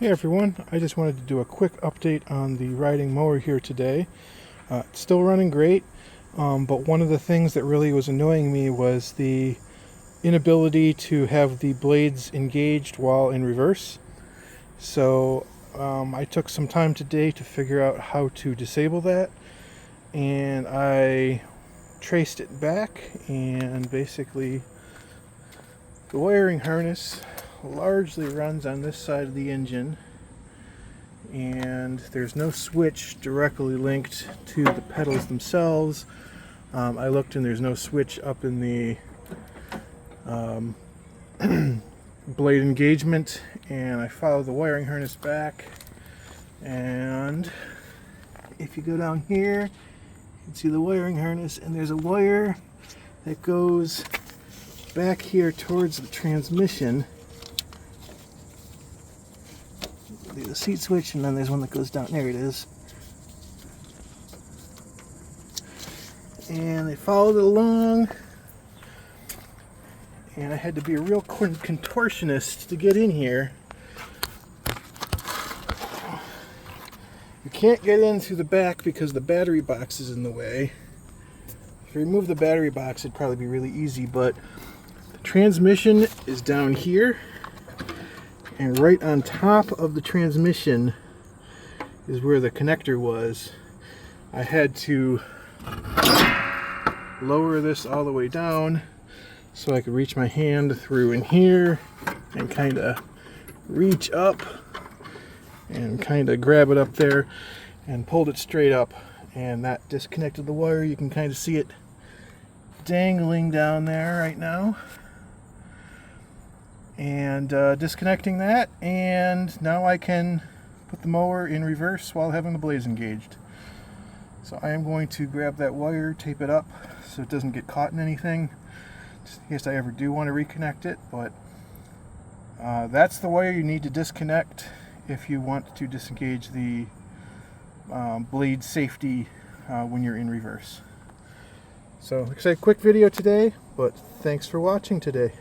Hey everyone, I just wanted to do a quick update on the riding mower here today. It's still running great, but one of the things that really was annoying me was the inability to have the blades engaged while in reverse. So I took some time today to figure out how to disable that, and I traced it back, and basically the wiring harness largely runs on this side of the engine, and there's no switch directly linked to the pedals themselves. I looked and there's no switch up in the blade engagement, and I followed the wiring harness back, and if you go down here you can see the wiring harness, and there's a wire that goes back here towards the transmission, the seat switch, and then there's one that goes down. There it is. And they followed it along, and I had to be a real contortionist to get in here. You can't get in through the back because the battery box is in the way. If you remove the battery box, it'd probably be really easy, but the transmission is down here, and right on top of the transmission is where the connector was. I had to lower this all the way down so I could reach my hand through in here and kind of reach up and kind of grab it up there and pulled it straight up, and that disconnected the wire. You can kind of see it dangling down there right now, and disconnecting that, and now I can put the mower in reverse while having the blades engaged. So I am going to grab that wire, tape it up so it doesn't get caught in anything, just in case I ever do want to reconnect it. But that's the wire you need to disconnect if you want to disengage the blade safety when you're in reverse. So like I said, quick video today, but thanks for watching today.